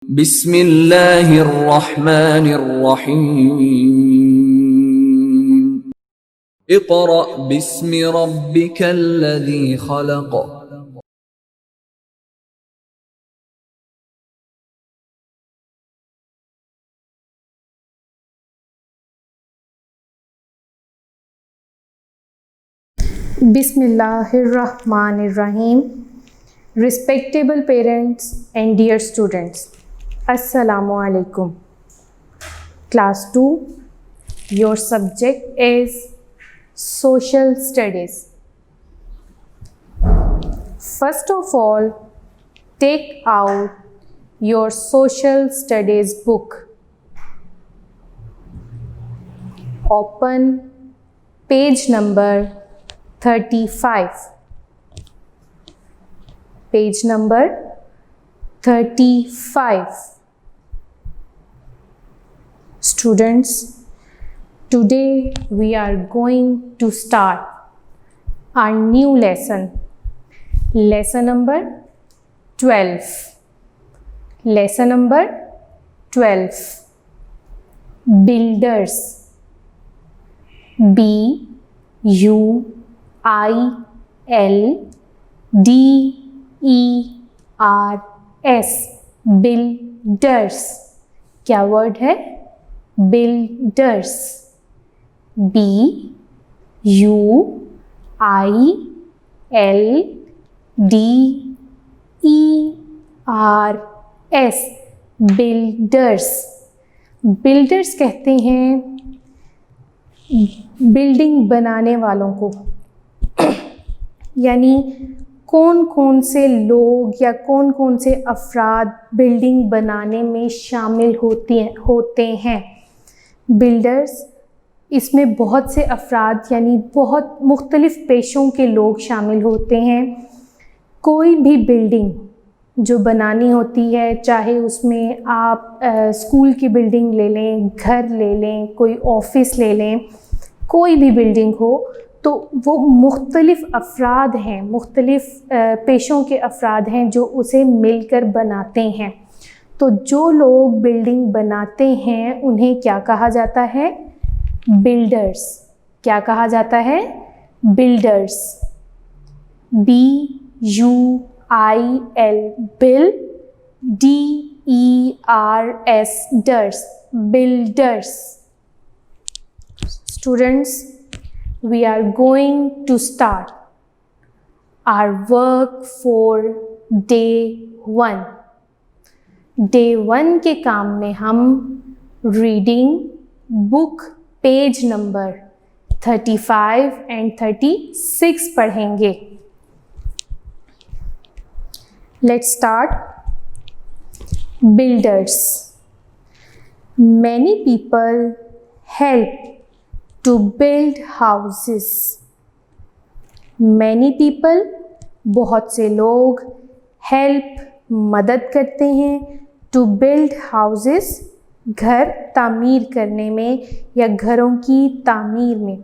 बिस्मिल्लाहिर्रहमानिर्रहीम। Iqra बिस्मि रब्बिकल्लज़ी खलक़। Bismillahirrahmanirrahim. Respectable parents and dear students, Assalamu alaikum. Class 2, your subject is Social Studies. First of all, take out your Social Studies book. Open page number 35. Page number 35. Students, today we are going to start our new lesson. Lesson number 12. Lesson number 12. Builders. B-U-I-L-D-E-R-S. Builders. क्या word है? Builders. B-U-I-L-D-E-R-S. Builders. Builders कहते हैं building बनाने वालों को, यानी कौन कौन से लोग या कौन कौन से अफराद बिल्डिंग बनाने में शामिल होते हैं। बिल्डर्स, इसमें बहुत से अफराद यानी बहुत मुख्तलिफ़ पेशों के लोग शामिल होते हैं। कोई भी बिल्डिंग जो बनानी होती है, चाहे उसमें आप स्कूल की बिल्डिंग ले लें, घर ले लें, कोई ऑफिस ले लें, कोई भी बिल्डिंग हो, तो वो मुख्तलिफ़ अफराद हैं, मुख्तलिफ़ पेशों के अफराद हैं जो उसे मिलकर बनाते हैं। तो जो लोग बिल्डिंग बनाते हैं उन्हें क्या कहा जाता है? बिल्डर्स। क्या कहा जाता है? Builders. B-U-I-L, bill, D-E-R-S, ders, builders. Students, we are going to start our work for day 1. Day 1 के काम में हम reading book page number 35 and 36 पढ़ेंगे। Let's start. Builders. Many people help to build houses. Many people, बहुत से लोग, help, मदद करते हैं, to build houses, घर तामीर करने में या घरों की तामीर में।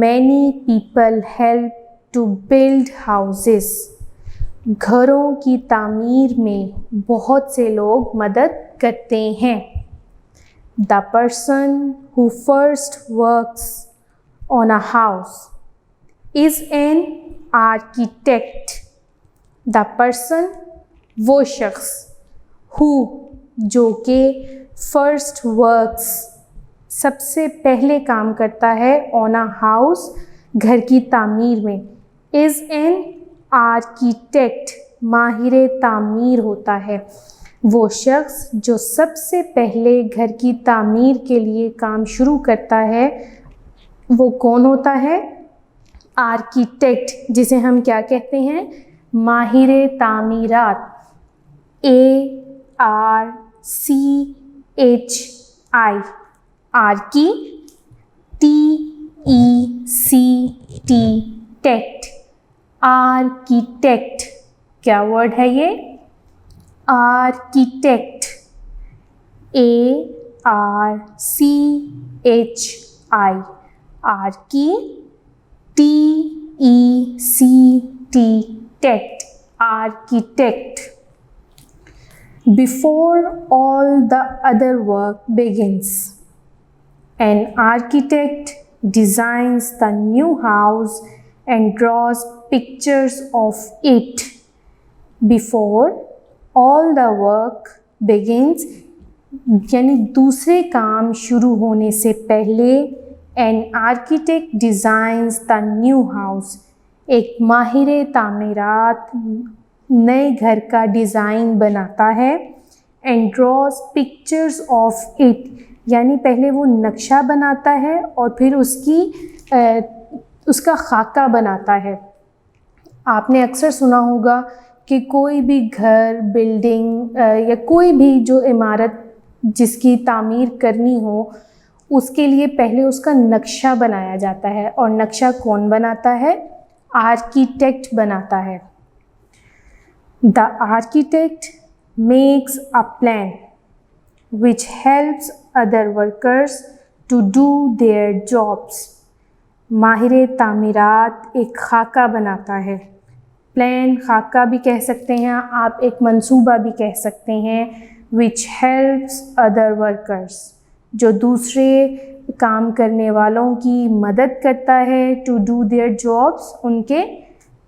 Many people help to build houses. घरों की तामीर में बहुत से लोग मदद करते हैं। The person who first works on a house is an architect. The person, वो शख्स, who, जो कि first works, सबसे पहले काम करता है, on a house, घर की तामीर में, is an architect, माहिर तामीर होता है। वो शख्स जो सबसे पहले घर की तामीर के लिए काम शुरू करता है, वो कौन होता है? आर्किटेक्ट, जिसे हम क्या कहते हैं? माहिर तामीरात। A-R-C-H-I, Archie, T-E-C-T, टेक्ट, architect. क्या वर्ड है ये? Architect. A-R-C-H-I, Archie, T-E-C-T, टेक्ट, architect. Before all the other work begins, an architect designs the new house and draws pictures of it. Before all the work begins, यानी दूसरे काम शुरू होने से पहले, an architect designs the new house, एक माहिर तामीरात नए घर का डिज़ाइन बनाता है, and draws pictures of it, यानी पहले वो नक्शा बनाता है और फिर उसका खाका बनाता है। आपने अक्सर सुना होगा कि कोई भी घर, बिल्डिंग या कोई भी जो इमारत जिसकी तामीर करनी हो, उसके लिए पहले उसका नक्शा बनाया जाता है। और नक्शा कौन बनाता है? आर्किटेक्ट बनाता है। The architect makes a plan which helps other workers to do their jobs. माहिर तामीरात एक खाका बनाता है। प्लान, खाका भी कह सकते हैं आप, एक मंसूबा भी कह सकते हैं। विच हेल्प्स अदर वर्कर्स, जो दूसरे काम करने वालों की मदद करता है, टू डू देयर जॉब्स, उनके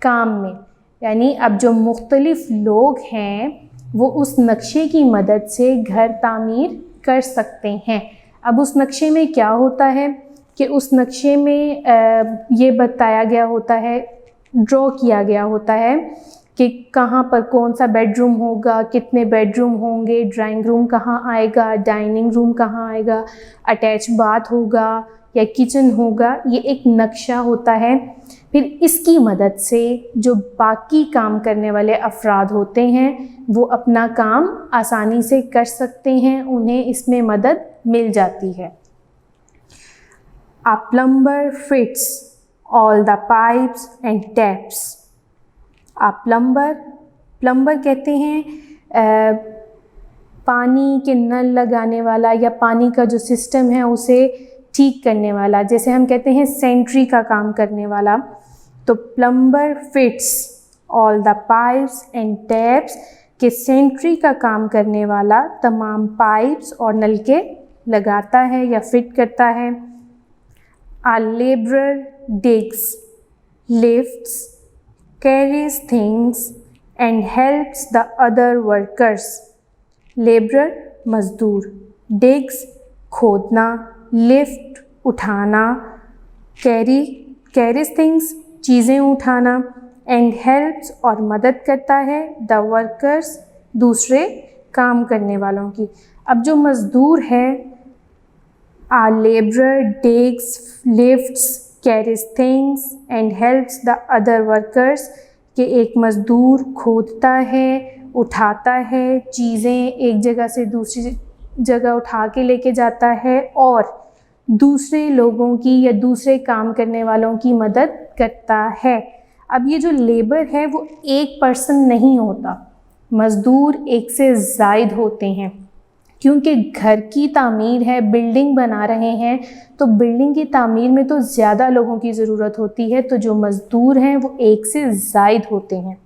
काम में। यानी अब जो मुख्तलिफ लोग हैं वो उस नक्शे की मदद से घर तामीर कर सकते हैं। अब उस नक्शे में क्या होता है कि उस नक्शे में ये बताया गया होता है, ड्रॉ किया गया होता है कि कहाँ पर कौन सा बेडरूम होगा, कितने बेडरूम होंगे, ड्राइंग रूम कहाँ आएगा, डाइनिंग रूम कहाँ आएगा, अटैच बाथ होगा या किचन होगा। ये एक नक्शा होता है। फिर इसकी मदद से जो बाकी काम करने वाले अफराद होते हैं वो अपना काम आसानी से कर सकते हैं, उन्हें इसमें मदद मिल जाती है। A plumber fits all the pipes and taps. A plumber कहते हैं पानी के नल लगाने वाला या पानी का जो सिस्टम है उसे ठीक करने वाला। जैसे हम कहते हैं सेंट्री का काम करने वाला। तो plumber fits all the pipes and taps, के सेंट्री का काम करने वाला तमाम पाइप्स और नलके लगाता है या फिट करता है। A laborer digs, lifts, carries things and helps the other workers. Laborer मजदूर, digs खोदना, lift उठाना, carries things चीज़ें उठाना, and helps और मदद करता है the workers दूसरे काम करने वालों की। अब जो मजदूर है, A laborer digs, lifts, carries things and helps the other workers, कि एक मज़दूर खोदता है, उठाता है, चीज़ें एक जगह से दूसरी जगह उठा के लेके जाता है और दूसरे लोगों की या दूसरे काम करने वालों की मदद करता है। अब ये जो लेबर है वो एक पर्सन नहीं होता, मज़दूर एक से ज़ायद होते हैं। क्योंकि घर की तामीर है, बिल्डिंग बना रहे हैं, तो बिल्डिंग की तामीर में तो ज़्यादा लोगों की ज़रूरत होती है, तो जो मज़दूर हैं वो एक से ज़ायद होते हैं।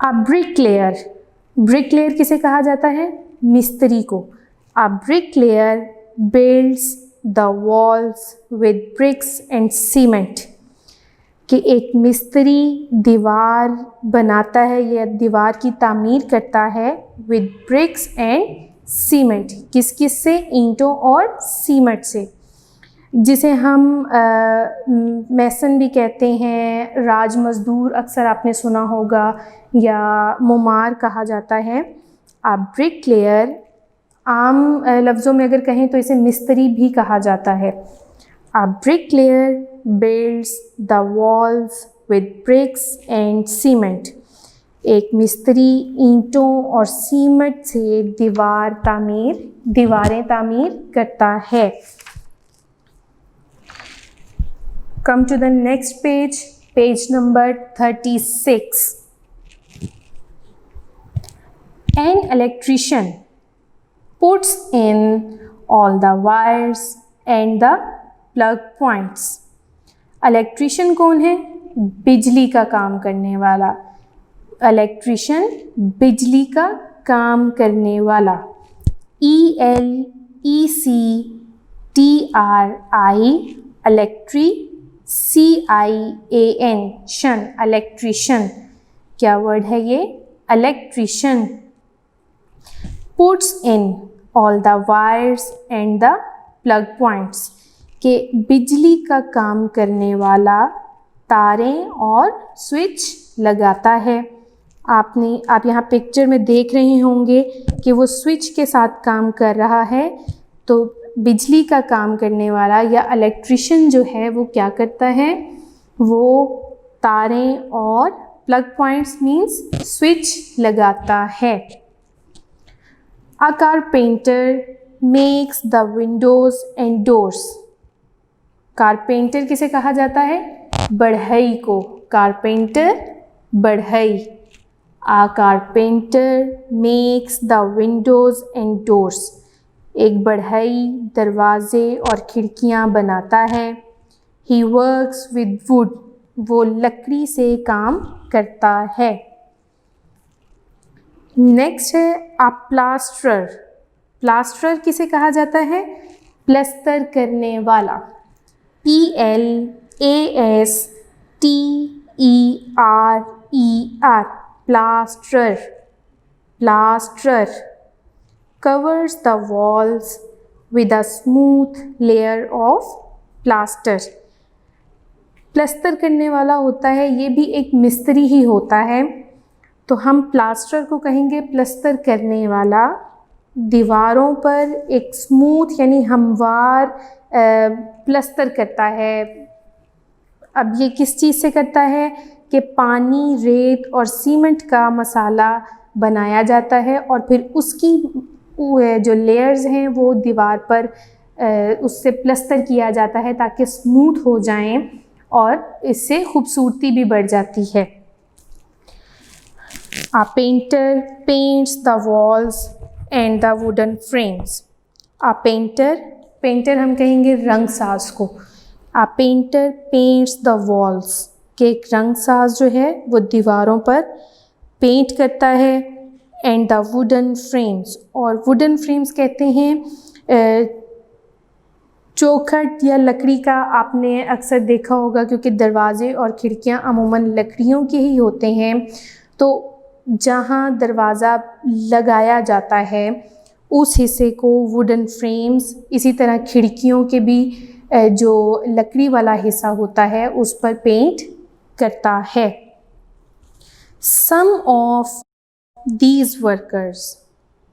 अब ब्रिकलेयर किसे कहा जाता है? मिस्त्री को। अब bricklayer builds the walls with bricks and cement, कि एक मिस्त्री दीवार बनाता है या दीवार की तामीर करता है विद ब्रिक्स एंड सीमेंट। किस से? ईंटों और सीमेंट से, जिसे हम मैसन भी कहते हैं, राज मज़दूर अक्सर आपने सुना होगा, या मुमार कहा जाता है। अब ब्रिकलेयर आम लफ्ज़ों में अगर कहें तो इसे मिस्त्री भी कहा जाता है। अब bricklayer builds the walls with bricks and cement, एक मिस्त्री ईंटों और सीमेंट से दीवारें तामीर करता है। Come to the next page number 36। An electrician puts in all the wires and the plug points. Electrician कौन है? बिजली का काम करने वाला। इलेक्ट्रीशियन बिजली का काम करने वाला, ELECTRI CIAN शन, इलेक्ट्रिशियन। क्या वर्ड है ये? Electrician. Puts in all the wires and the plug points, के बिजली का काम करने वाला तारें और स्विच लगाता है। आप यहाँ पिक्चर में देख रहे होंगे कि वो स्विच के साथ काम कर रहा है। तो बिजली का काम करने वाला या इलेक्ट्रिशियन जो है वो क्या करता है? वो तारें और प्लग पॉइंट्स मीन्स स्विच लगाता है। अ carpenter makes the Windows and doors. Carpenter किसे कहा जाता है? बढ़ई को। कारपेंटर बढ़ई। A carpenter makes the windows and doors. एक बढ़ई दरवाजे और खिड़कियाँ बनाता है। He works with wood. वो लकड़ी से काम करता है। नेक्स्ट है a plasterer. प्लास्टरर किसे कहा जाता है? प्लस्तर करने वाला। PLASTERER plasterer. Plasterer covers the walls with a smooth layer of plaster. प्लस्तर करने वाला होता है, ये भी एक मिस्त्री ही होता है। तो हम प्लास्टर को कहेंगे प्लस्तर करने वाला। दीवारों पर एक स्मूथ यानी हमवार प्लस्तर करता है। अब ये किस चीज़ से करता है कि पानी, रेत और सीमेंट का मसाला बनाया जाता है और फिर उसकी जो लेयर्स हैं वो दीवार पर उससे प्लस्तर किया जाता है ताकि स्मूथ हो जाएं और इससे खूबसूरती भी बढ़ जाती है। A painter paints the walls and the wooden frames. A painter हम कहेंगे रंगसाज को। A painter paints the walls, के एक रंगसाज जो है वो दीवारों पर पेंट करता है। एंड द वुडन फ्रेम्स, और वुडन फ्रेम्स कहते हैं चौखट या लकड़ी का। आपने अक्सर देखा होगा क्योंकि दरवाजे और खिड़कियां अमूमन लकड़ियों के ही होते हैं। तो जहां दरवाज़ा लगाया जाता है उस हिस्से को वुडन फ्रेम्स, इसी तरह खिड़कियों के भी जो लकड़ी वाला हिस्सा होता है उस पर पेंट करता है। Some of these workers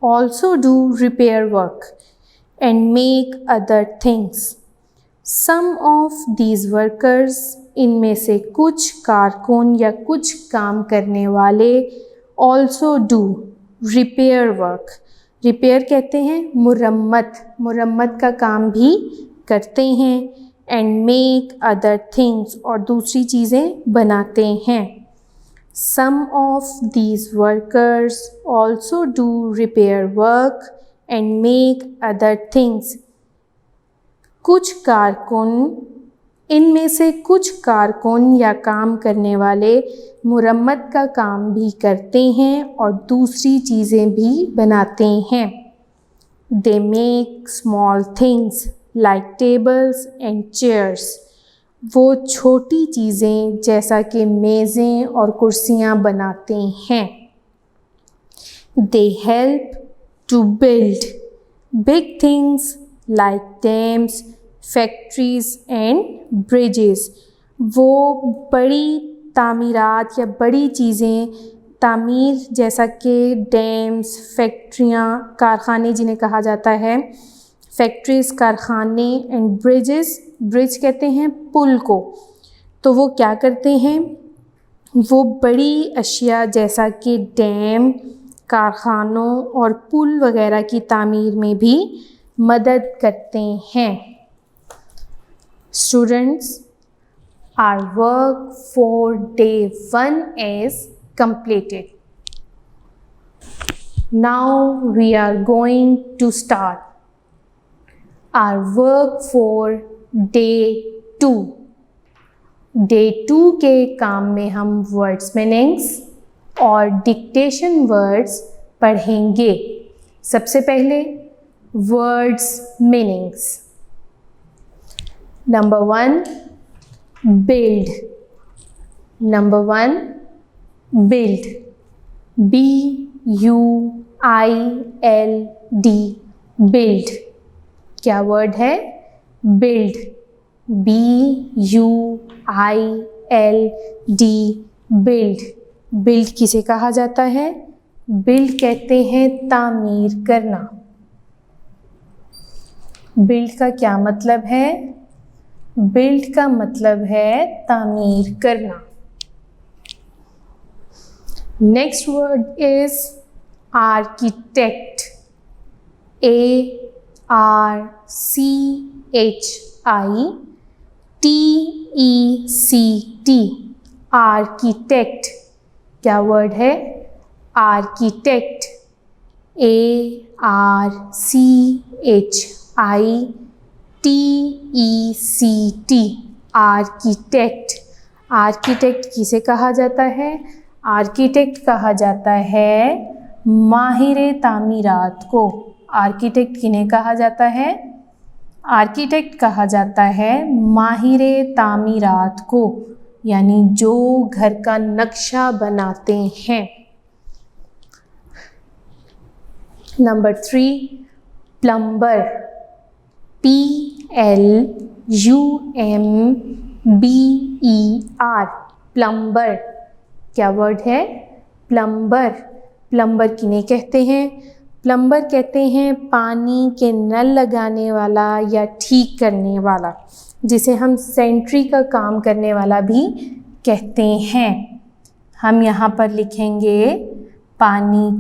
also do repair work and make other things. Some of these workers, इनमें से कुछ कारकुन या कुछ काम करने वाले also do repair work. Repair कहते हैं मुरम्मत का काम भी करते हैं। and make other things, और दूसरी चीज़ें बनाते हैं। Some of these workers also do repair work and make other things. कुछ कारकुन, इनमें से कुछ कारकुन या काम करने वाले मुरम्मत का काम भी करते हैं और दूसरी चीज़ें भी बनाते हैं। They make small things like tables and chairs. वो छोटी चीज़ें जैसा कि मेज़ें और कुर्सियाँ बनाते हैं। They help to build big things like dams, factories and bridges. वो बड़ी तामीरात या बड़ी चीज़ें तामीर जैसा कि डैम्स, फैक्ट्रियाँ, कारखाने जिन्हें कहा जाता है, फैक्ट्रीज़, कारखाने एंड ब्रिजेस। ब्रिज कहते हैं पुल को। तो वो क्या करते हैं? वो बड़ी अशिया जैसा कि डैम, कारखानों और पुल वगैरह की तामीर में भी मदद करते हैं। Students, our work for day 1 is completed. Now we are going to start our work for day 2. Day 2 के काम में हम वर्ड्स मीनिंग्स और डिक्टेशन वर्ड्स पढ़ेंगे। सबसे पहले words meanings. Number 1 build. Number 1 build, BUILD, build. क्या वर्ड है? Build, BUILD, build. बिल्ड किसे कहा जाता है? बिल्ड कहते हैं तामीर करना। बिल्ड का क्या मतलब है? बिल्ड का मतलब है तामीर करना। Next word is architect, ARCHITECT, architect. क्या वर्ड है? Architect, ARCHITECT, architect. आर्किटेक्ट किसे कहा जाता है? आर्किटेक्ट कहा जाता है माहिरे तामीरात को। आर्किटेक्ट किन्हें कहा जाता है? आर्किटेक्ट कहा जाता है माहिरे तामीरात को, यानी जो घर का नक्शा बनाते हैं। Number 3 plumber, PLUMBER, plumber. क्या वर्ड है? प्लम्बर। प्लम्बर किन्हें कहते हैं? प्लम्बर कहते हैं पानी के नल लगाने वाला या ठीक करने वाला, जिसे हम सेंट्री का काम करने वाला भी कहते हैं। हम यहाँ पर लिखेंगे पानी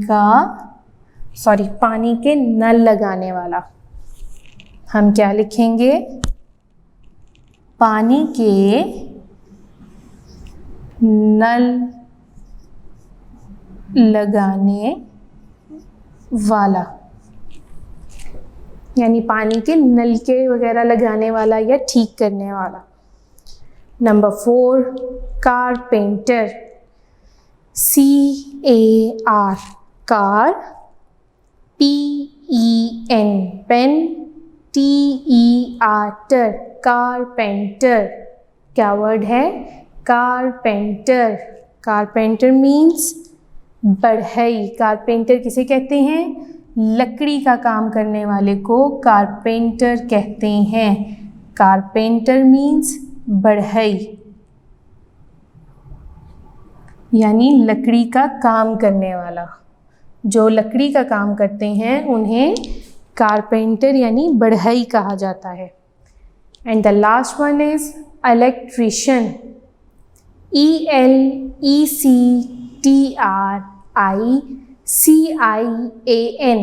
के नल लगाने वाला। हम क्या लिखेंगे? पानी के नल लगाने वाला, यानी पानी के नलके वगैरह लगाने वाला या ठीक करने वाला। Number 4 carpenter, CAR, car, PEN, pen, TER, carpenter. क्या वर्ड है? कारपेंटर। कारपेंटर मीन्स बढ़ई। कारपेंटर किसे कहते हैं? लकड़ी का काम करने वाले को कारपेंटर कहते हैं। कारपेंटर मीन्स बढ़ई, यानी लकड़ी का काम करने वाला। जो लकड़ी का काम करते हैं उन्हें कारपेंटर यानी बढ़ई कहा जाता है। And the last one is electrician, ELECTRICIAN,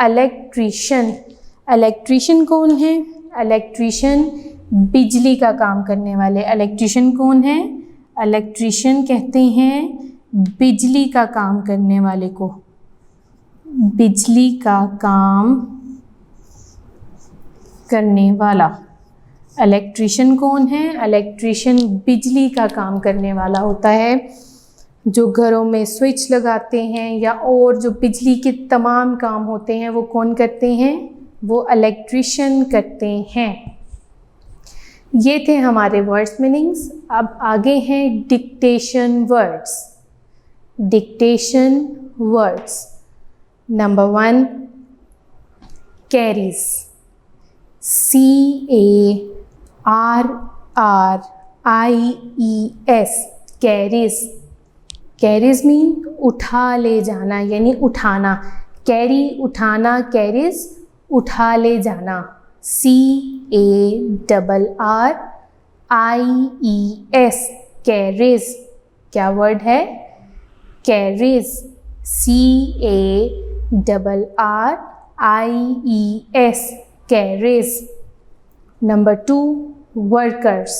electrician. Electrician कौन है? इलेक्ट्रीशियन बिजली का काम करने वाले। इलेक्ट्रीशियन कौन है? इलेक्ट्रीशियन कहते हैं बिजली का काम करने वाले को। बिजली का काम करने वाला। इलेक्ट्रीशियन कौन है? इलेक्ट्रीशियन बिजली का काम करने वाला होता है। जो घरों में स्विच लगाते हैं या और जो बिजली के तमाम काम होते हैं वो कौन करते हैं? वो इलेक्ट्रीशियन करते हैं। ये थे हमारे वर्ड्स मीनिंग्स। अब आगे हैं dictation words. Dictation words. Number 1 carries, CARRIES, carries. Carries mean उठा ले जाना, यानी उठाना। कैरी उठाना, कैरीज उठा ले जाना। CARRIES, carries. क्या वर्ड है? Carries, CARRIES, carries. Number 2 workers,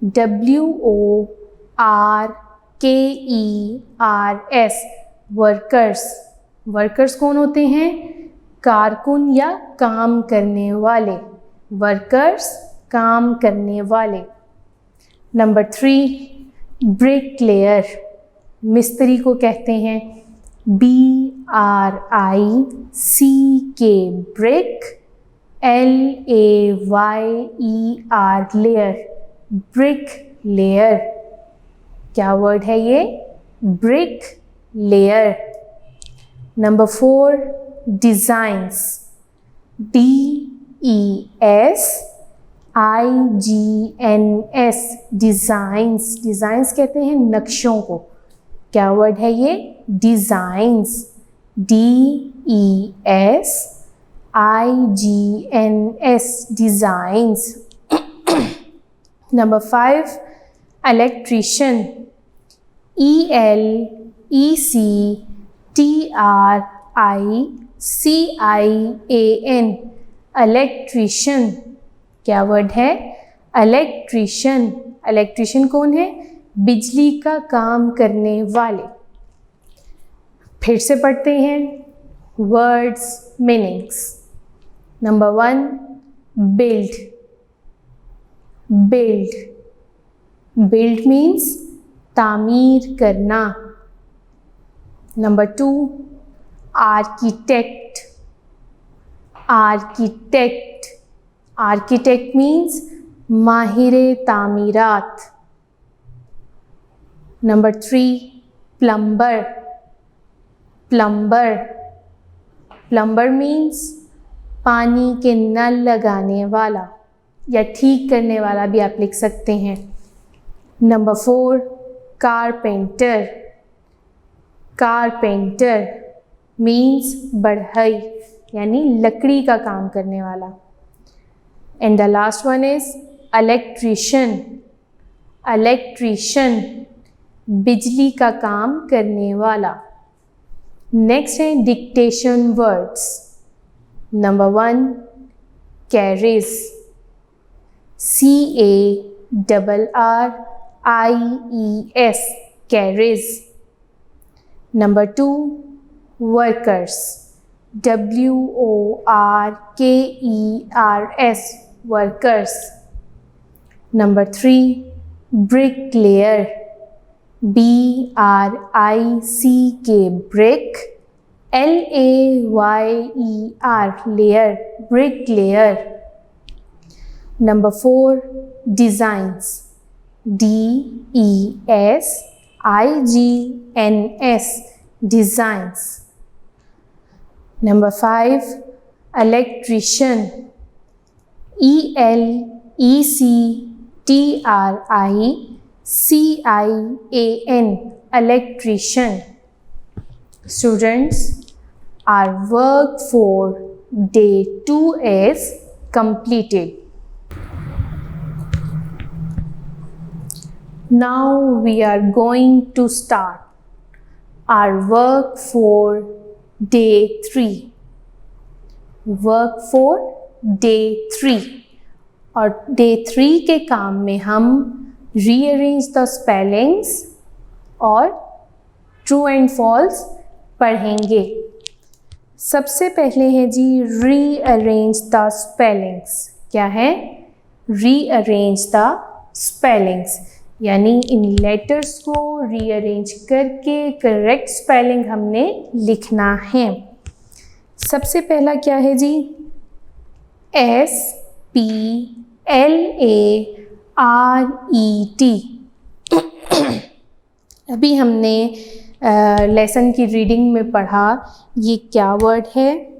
WORKERS, workers. Workers कौन होते हैं? कारकुन या काम करने वाले। वर्कर्स काम करने वाले। नंबर 3 ब्रिकलेयर, मिस्त्री को कहते हैं। BRICK brick, LAYER layer, brick layer. क्या वर्ड है ये? brick layer. Number 4, designs. DESIGNS, designs. designs कहते हैं नक्शों को. क्या वर्ड है ये? designs. DESIGNS, designs. Number 5, electrician. ELECTRICIAN, electrician. क्या वर्ड है? electrician. electrician कौन है? बिजली का काम करने वाले. फिर से पढ़ते हैं words, meanings. Number 1, build. build. build means तामीर करना. Number 2, architect. architect. architect means माहिरे तामीरात. Number 3, plumber. plumber. plumber means पानी के नल लगाने वाला या ठीक करने वाला भी आप लिख सकते हैं. Number 4, carpenter. carpenter means बढ़ई यानी लकड़ी का काम करने वाला. And the last one is electrician. electrician बिजली का काम करने वाला. नेक्स्ट है dictation words. Number 1, carries. CARRIES, carries. Number 2, workers. WORKERS, workers. Number 3, bricklayer. BRICK, brick. LAYER, layer, bricklayer. Number 4, designs. DESIGNS, designs. Number 5, electrician. ELECTRICIAN, electrician. Students, our work for day 2 is completed. Now we are going to start our work for day 3. work for day 3. और day 3 के काम में हम rearrange the spellings और true and false पढ़ेंगे. सबसे पहले है जी rearrange the spellings. क्या है? rearrange the spellings यानी इन लेटर्स को रीअरेंज करके करेक्ट स्पेलिंग हमने लिखना है. सबसे पहला क्या है जी? SPLARET. अभी हमने लेसन की रीडिंग में पढ़ा. ये क्या वर्ड है?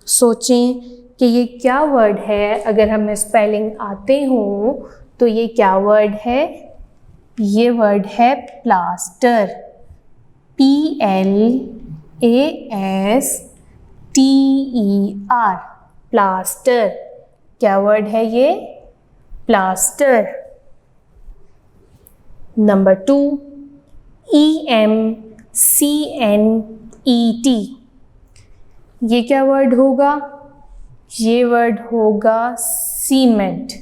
सोचें कि ये क्या वर्ड है. अगर हमें स्पेलिंग आते हों तो ये क्या वर्ड है? ये वर्ड है प्लास्टर. PLASTER, plaster. क्या वर्ड है ये? प्लास्टर. Number 2, EMCNET. ये क्या वर्ड होगा? ये वर्ड होगा cement.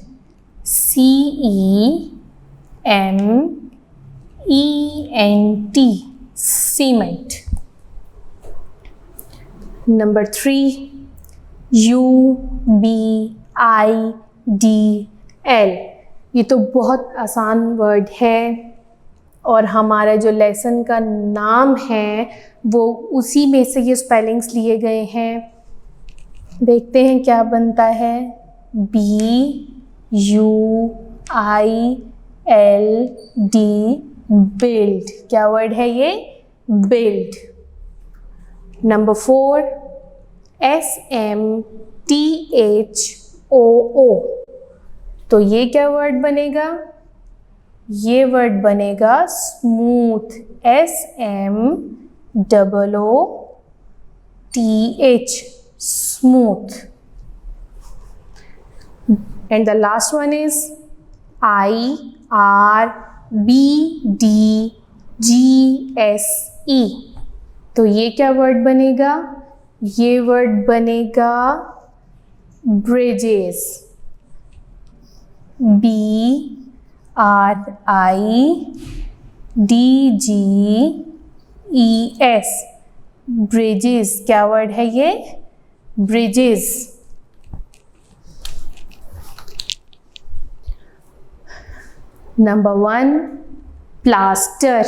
CEMENT, cement. Number 3, UBIDL. ये तो बहुत आसान वर्ड है. और हमारा जो लेसन का नाम है वो उसी में से ये स्पेलिंग्स लिए गए हैं। देखते हैं क्या बनता है। BUILD, build. क्या वर्ड है ये? बिल्ड। नंबर 4, SMTHOO, तो ये क्या वर्ड बनेगा? ये वर्ड बनेगा smooth. SMOOTH, smooth. And the last one is IRBDGSE, तो ये क्या वर्ड बनेगा? ये वर्ड बनेगा ब्रिजेस। BRIDGES, bridges. क्या वर्ड है ये? Bridges. Number 1, plaster.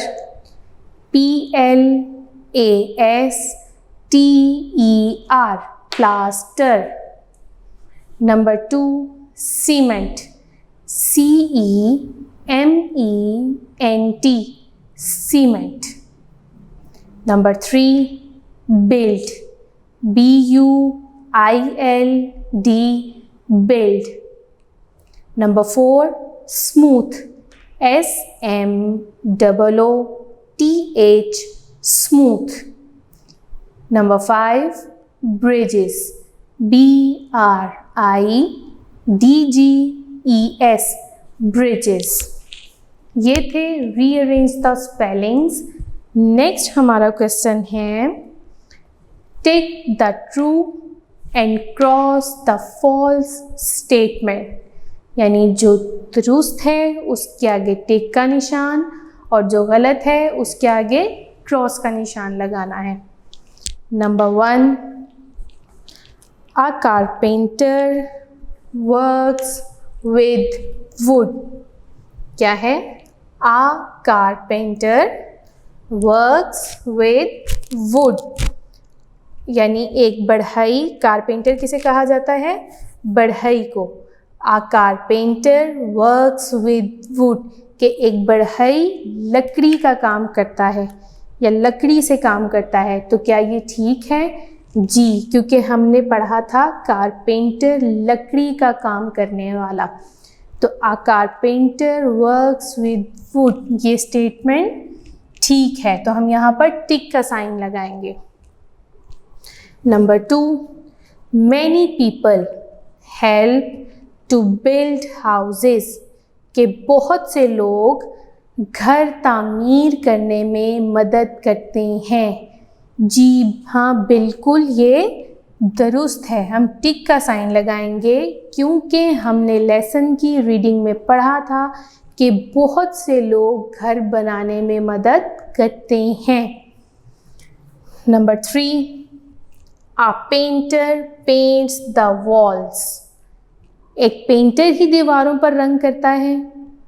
PLASTER, plaster. Number 2, cement. CEMENT, cement. Number 3, build. BUILD, build. Number 4, smooth. SMOOTH, smooth. Number 5, bridges. BRIDGES, bridges. ये थे रीअरेंज द स्पेलिंग्स। नेक्स्ट हमारा question है tick the true and cross the false statement, यानी जो दुरुस्त है उसके आगे टिक का निशान और जो गलत है उसके आगे क्रॉस का निशान लगाना है। Number 1, a carpenter works with would. क्या है? अ कारपेंटर वर्क्स विद वुड, यानी एक बढ़ई। कारपेंटर किसे कहा जाता है? बढ़ई को। A carpenter works with wood, के एक बढ़ई लकड़ी का काम करता है या लकड़ी से काम करता है। तो क्या ये ठीक है? जी, क्योंकि हमने पढ़ा था कारपेंटर लकड़ी का काम करने वाला। तो A carpenter works with wood, ये स्टेटमेंट ठीक है, तो हम यहाँ पर टिक का साइन लगाएंगे। Number 2, many people help to build houses, के बहुत से लोग घर तामीर करने में मदद करते हैं। जी हाँ, बिल्कुल ये दुरुस्त है। हम टिक का साइन लगाएंगे क्योंकि हमने लेसन की रीडिंग में पढ़ा था कि बहुत से लोग घर बनाने में मदद करते हैं। Number 3, a painter paints the walls, एक पेंटर ही दीवारों पर रंग करता है,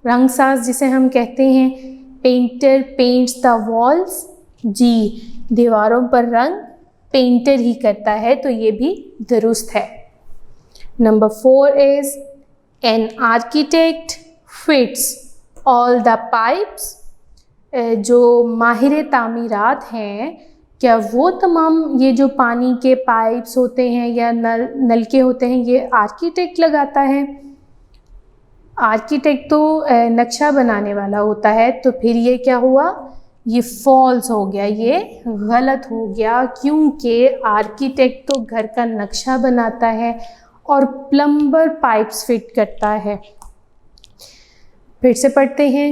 रंगसाज जिसे हम कहते हैं। पेंटर पेंट्स द वॉल्स, जी दीवारों पर रंग पेंटर ही करता है, तो ये भी दुरुस्त है। Number 4 is an architect fits all the pipes, जो माहिर तामीरात हैं क्या वो तमाम ये जो पानी के पाइप्स होते हैं या नलके होते हैं ये आर्किटेक्ट लगाता है? आर्किटेक्ट तो नक्शा बनाने वाला होता है। तो फिर ये क्या हुआ? ये फॉल्स हो गया, ये गलत हो गया, क्योंकि आर्किटेक्ट तो घर का नक्शा बनाता है और प्लम्बर पाइप्स फिट करता है। फिर से पढ़ते हैं,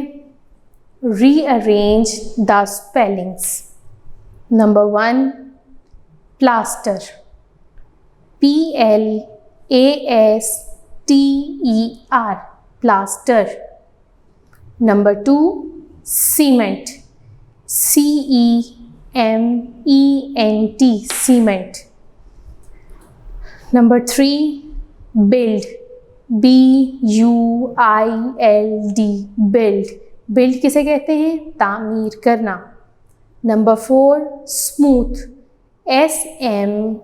rearrange the spellings. Number 1, plaster, PLASTER, plaster. Number 2, cement, CEMENT, cement. Number 3, build, BUILD, build, build किसे कहते हैं? तामीर करना। Number 4 smooth, SMOOTH,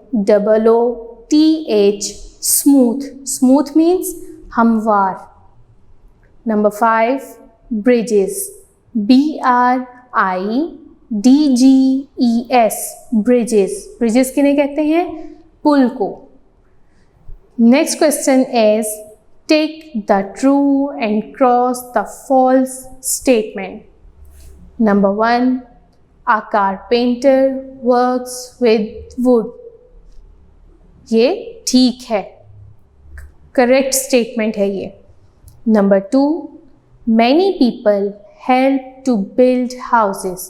smooth. Smooth means हमवार। Number 5 bridges, BRIDGES, bridges. Bridges किन्हें कहते हैं? पुल को। Next question is take the true and cross the false statement. Number 1 A carpenter works with wood, ये ठीक है, करेक्ट स्टेटमेंट है ये। Number 2 many people help to build houses,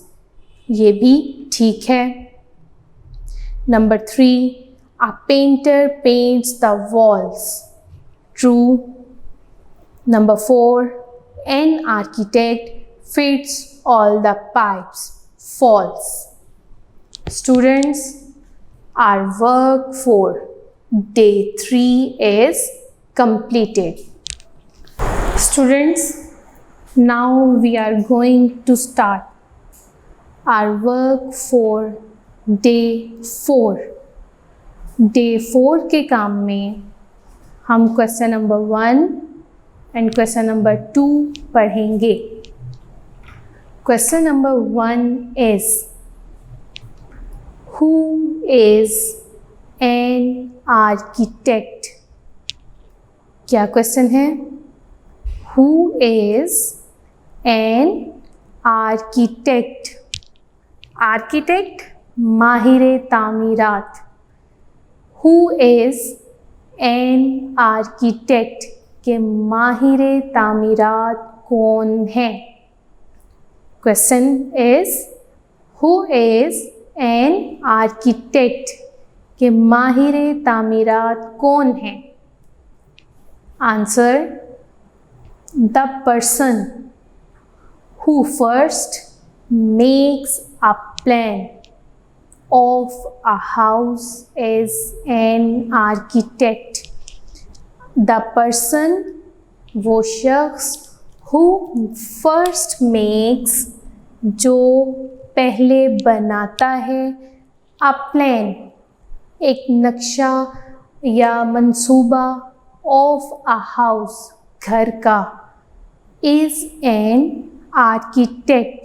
ये भी ठीक है। Number 3 A painter paints the walls, true। Number 4 an architect fits all the pipes, false। Students, our work for day 3 is completed. Students, now we are going to start our work for day 4. Day 4 के काम में हम question number 1 and question number 2 पढ़ेंगे। Question number 1 is who is an architect? क्या question है? Who is an architect? Architect माहिरे तामीरात। Who is an architect के माहिरे तामीरात कौन है? Question is who is an architect के माहिरे तामीरात कौन है? Answer the person who first makes a plan of a house is an architect. The person, वो शख्स who first makes, जो पहले बनाता है, a plan, एक नक्शा या मंसूबा of a house, घर का, is an architect,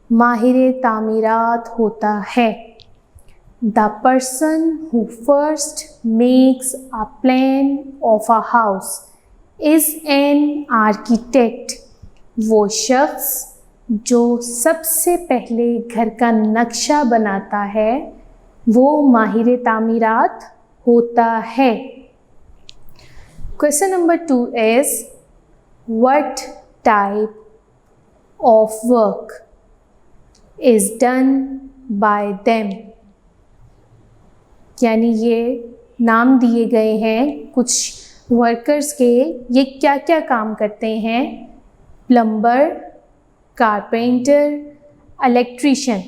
माहिर तामीरात होता है। The person who first makes a plan of a house is an architect. वो शख्स जो सबसे पहले घर का नक्शा बनाता है वो माहिर तामीरात होता है। Question number 2 is what type of work is done by them? यानी ये नाम दिए गए हैं कुछ वर्कर्स के, ये क्या क्या काम करते हैं? प्लम्बर, कारपेंटर, इलेक्ट्रीशियन,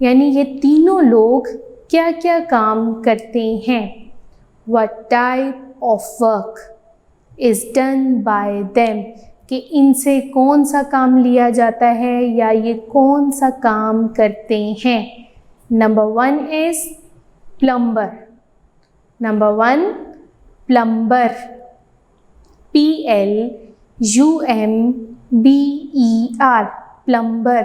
यानी ये तीनों लोग क्या क्या काम करते हैं? What type of work is done by them, कि इनसे कौन सा काम लिया जाता है या ये कौन सा काम करते हैं? Number 1 is plumber. Number 1 plumber, PLUMBER, plumber.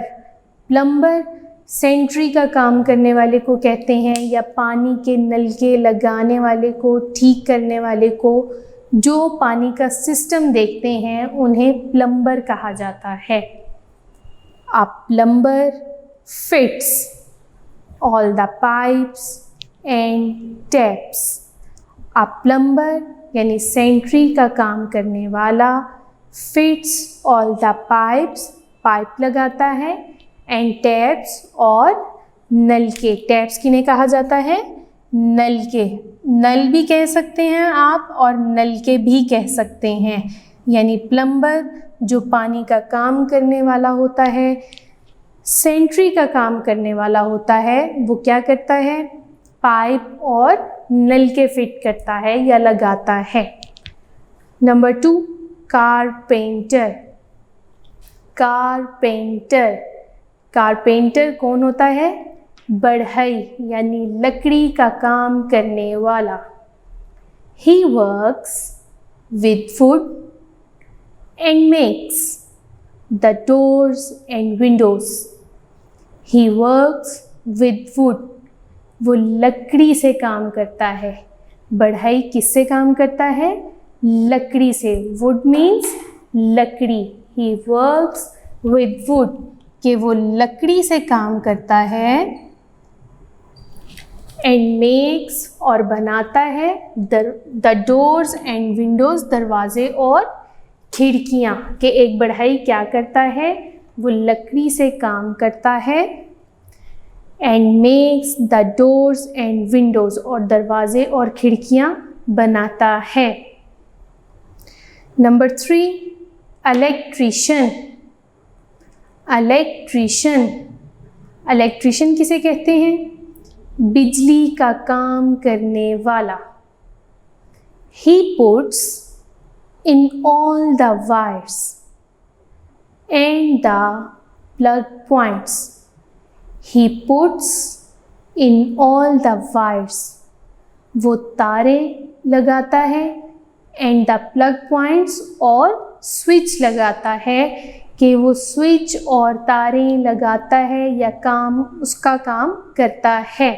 Plumber sanitary का काम करने वाले को कहते हैं, या पानी के नलके लगाने वाले को, ठीक करने वाले को, जो पानी का सिस्टम देखते हैं उन्हें प्लम्बर कहा जाता है। A plumber fits all the pipes and taps. A plumber यानी सेंट्री का काम करने वाला, fits all the pipes, pipe लगाता है, एंड टैप्स और नल के। टैप्स किन्हें कहा जाता है? नल के। नल भी कह सकते हैं आप और नल के भी कह सकते हैं। यानी प्लम्बर जो पानी का काम करने वाला होता है, सेंट्री का काम करने वाला होता है, वो क्या करता है? पाइप और नल के फिट करता है या लगाता है। Number 2 carpenter, carpenter. कारपेंटर कौन होता है? बढ़ई यानी लकड़ी का काम करने वाला। He works with wood and makes the doors and windows. He works with wood. वो लकड़ी से काम करता है। बढ़ई किससे काम करता है? लकड़ी से। Wood means लकड़ी। He works with wood कि वो लकड़ी से काम करता है। And makes और बनाता है the doors and windows दरवाजे और खिड़कियाँ। कि एक बढ़ई क्या करता है? वो लकड़ी से काम करता है। And makes the doors and windows और दरवाजे और खिड़कियाँ बनाता है। Number 3 electrician. इलेक्ट्रीशियन, इलेक्ट्रीशियन किसे कहते हैं? बिजली का काम करने वाला। He puts in all the wires and the plug points. He puts in all the wires. वो तारे लगाता है and the plug points और स्विच लगाता है कि वो स्विच और तारे लगाता है या काम उसका काम करता है।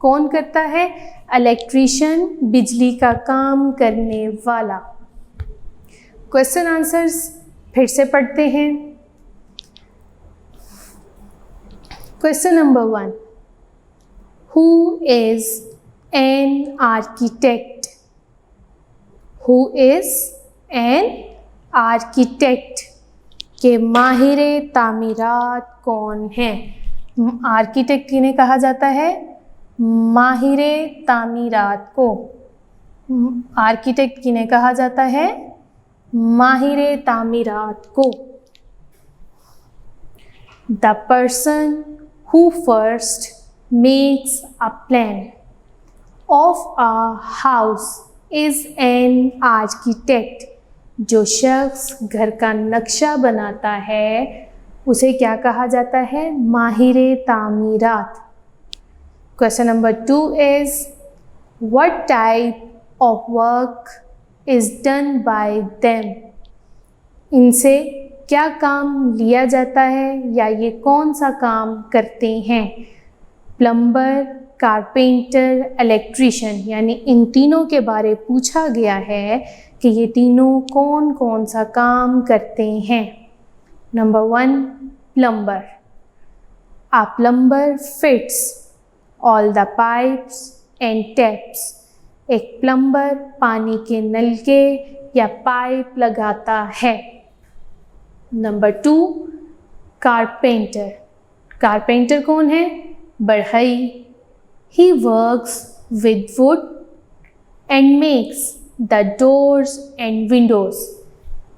कौन करता है? इलेक्ट्रीशियन, बिजली का काम करने वाला। क्वेश्चन आंसर्स फिर से पढ़ते हैं। Question number 1, who is an architect? Who is an architect के माहिरे तामीरात कौन है? आर्किटेक्ट किन्हें कहा जाता है? माहिरे तामीरात को। आर्किटेक्ट किन्हें कहा जाता है? माहिरे तामीरात को। The person who first makes a plan of a house is an architect. जो शख्स घर का नक्शा बनाता है उसे क्या कहा जाता है? माहिरे तामीरात। Question number 2 is what type of work is done by them? इनसे क्या काम लिया जाता है या ये कौन सा काम करते हैं? प्लम्बर, कारपेंटर, इलेक्ट्रीशियन, यानी इन तीनों के बारे पूछा गया है कि ये तीनों कौन कौन सा काम करते हैं। Number 1 plumber. A plumber fits all the pipes and taps. एक प्लम्बर पानी के नलके या पाइप लगाता है। Number 2 carpenter. कारपेंटर कौन है? बढ़ई। He works with wood and makes the doors and windows.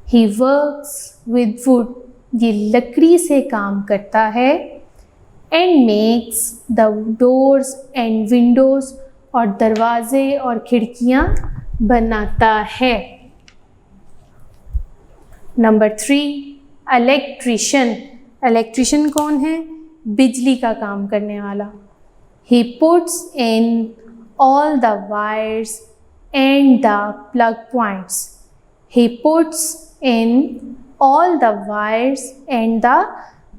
He works with wood. ये लकड़ी से काम करता है। And makes the doors and windows और दरवाजे और खिड़कियाँ बनाता है। Number 3 electrician. इलेक्ट्रीशियन कौन है? बिजली का काम करने वाला। He puts in all the wires and the plug points. He puts in all the wires and the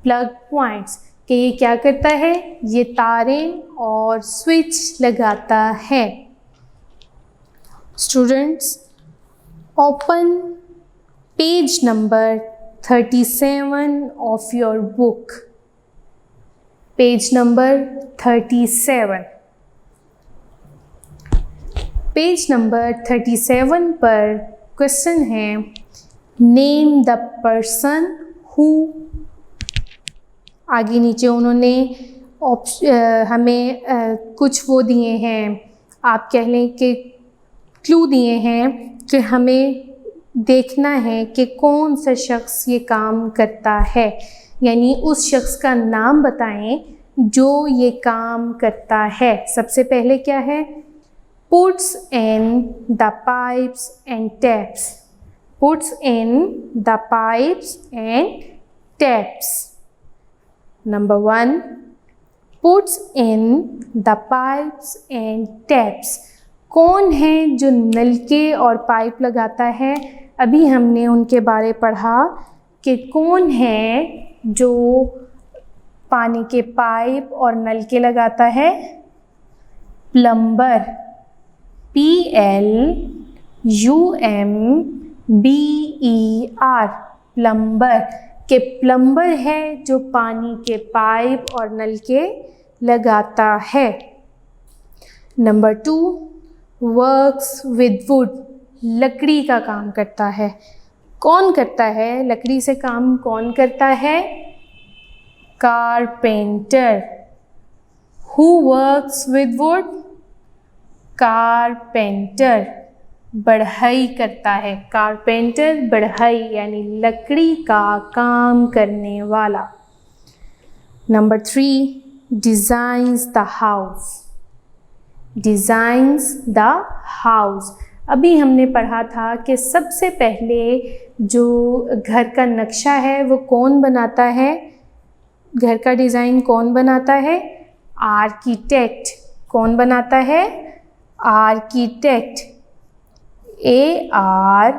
plug points. कि ये क्या करता है? ये तारे और स्विच लगाता है। Students, open page number 37 of your book. Page number 37। Page number 37 पर क्वेश्चन है नेम द पर्सन हु। आगे नीचे उन्होंने हमें कुछ वो दिए हैं, आप कह लें कि क्लू दिए हैं कि हमें देखना है कि कौन सा शख्स ये काम करता है, यानी उस शख्स का नाम बताएं जो ये काम करता है। सबसे पहले क्या है? Puts in the pipes and taps. Puts in the pipes and taps. Number 1, puts in the pipes and taps. कौन है जो नलके और पाइप लगाता है? अभी हमने उनके बारे पढ़ा कि कौन है जो पानी के पाइप और नलके लगाता है? प्लम्बर, PLUMBER, प्लम्बर के प्लम्बर है जो पानी के पाइप और नलके लगाता है। नंबर 2, वर्क्स विद वुड, लकड़ी का काम करता है। कौन करता है? लकड़ी से काम कौन करता है? Carpenter. Who works with would? Carpenter. बढ़ई करता है। कारपेंटर बढ़ई यानी लकड़ी का काम करने वाला। Number 3, designs the house, designs the house. अभी हमने पढ़ा था कि सबसे पहले जो घर का नक्शा है वो कौन बनाता है? घर का डिज़ाइन कौन बनाता है? आर्किटेक्ट। कौन बनाता है? आर्किटेक्ट। ARCHITECT,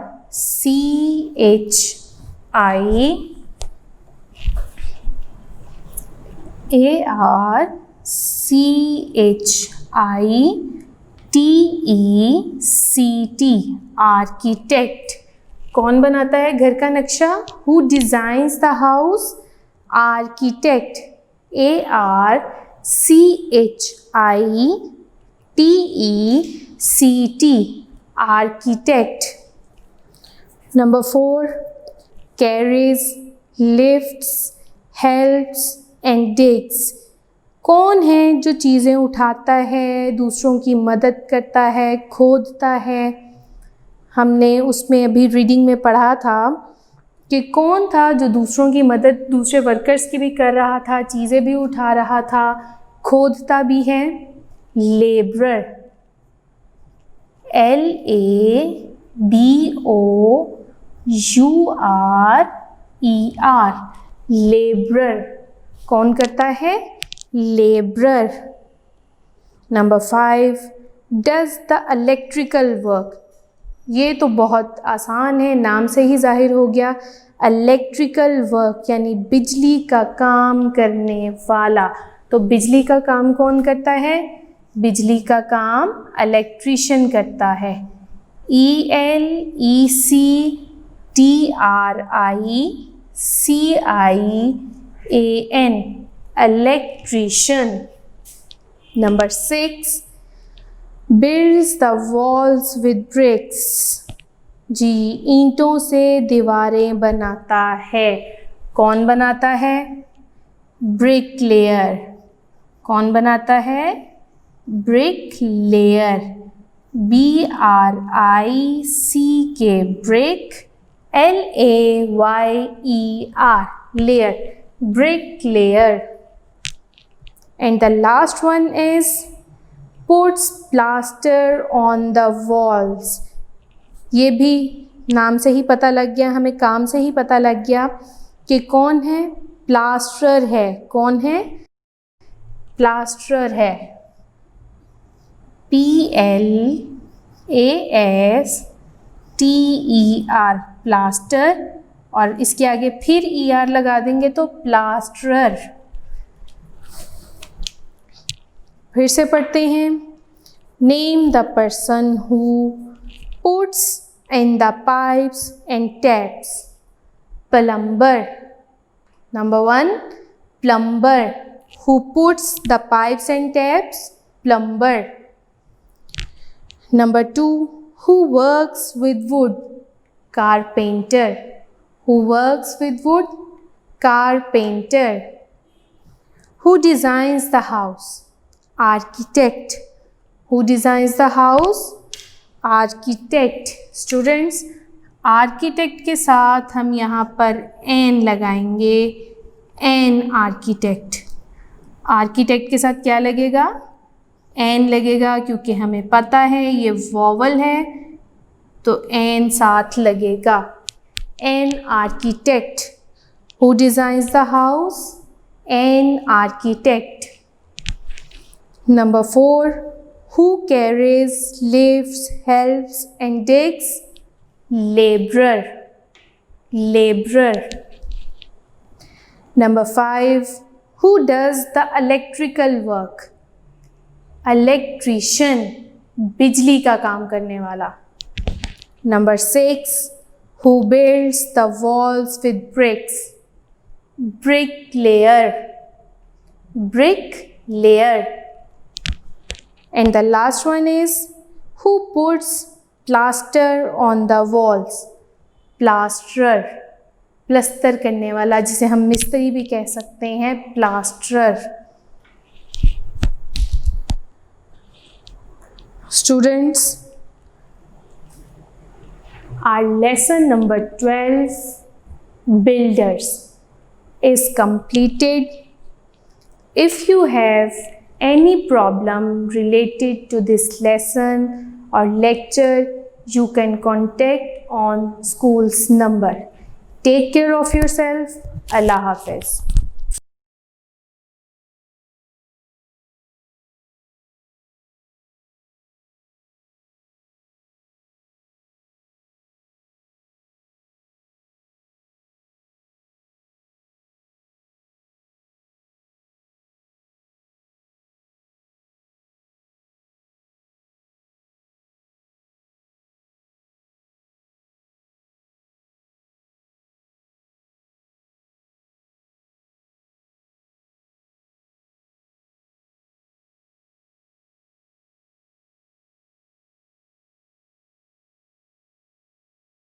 architect. कौन बनाता है घर का नक्शा? Who designs the house? Architect. ARCHITECT, architect. Number 4, carries, lifts, helps and digs. कौन है जो चीज़ें उठाता है, दूसरों की मदद करता है, खोदता है? हमने उसमें अभी रीडिंग में पढ़ा था कि कौन था जो दूसरों की मदद, दूसरे वर्कर्स की भी कर रहा था, चीज़ें भी उठा रहा था, खोदता भी है? लेबरर। LABOURER, labourer. कौन करता है? Labourer. Number 5, does the electrical work. ये तो बहुत आसान है, नाम से ही जाहिर हो गया। इलेक्ट्रिकल वर्क यानी बिजली का काम करने वाला। तो बिजली का काम कौन करता है? बिजली का काम इलेक्ट्रीशियन करता है। ELECTRICIAN, electrician. Number 6, builds the walls with bricks, जी ईंटों से दीवारें बनाता है। कौन बनाता है? ब्रिकलेयर। कौन बनाता है? Bricklayer. BRICK, brick, LAYER, layer, bricklayer. And the last one is puts plaster on the walls. ये भी नाम से ही पता लग गया, हमें काम से ही पता लग गया कि कौन है? प्लास्टर है। कौन है? प्लास्टर है। PLASTER, plaster. और इसके आगे फिर ER लगा देंगे तो प्लास्टरर। फिर से पढ़ते हैं। Name the person who puts in the pipes and taps. Plumber. Number 1, plumber. Who puts the pipes and taps? Plumber. Number 2, who works with would? Carpenter. Who works with wood? Carpenter. Who designs the house? Architect. Who designs the house? Architect. Students, architect के साथ हम यहाँ पर N लगाएंगे। N, architect. Architect के साथ क्या लगेगा? N लगेगा, क्योंकि हमें पता है ये वॉवल है तो N साथ लगेगा। An architect. Who designs the house? An architect. Number 4. Who carries, lifts, helps and digs? Laborer. Laborer. Number 5. Who does the electrical work? Electrician. बिजली का काम करने वाला. Number 6. Who builds the walls with bricks? Bricklayer. Bricklayer. And the last one is, who puts plaster on the walls? Plasterer. प्लस्तर करने वाला, जिसे हम मिस्त्री भी कह सकते हैं, प्लास्टरर. Students, our lesson number 12, builders, is completed. If you have any problem related to this lesson or lecture, you can contact on school's number. Take care of yourself. Allah Hafiz.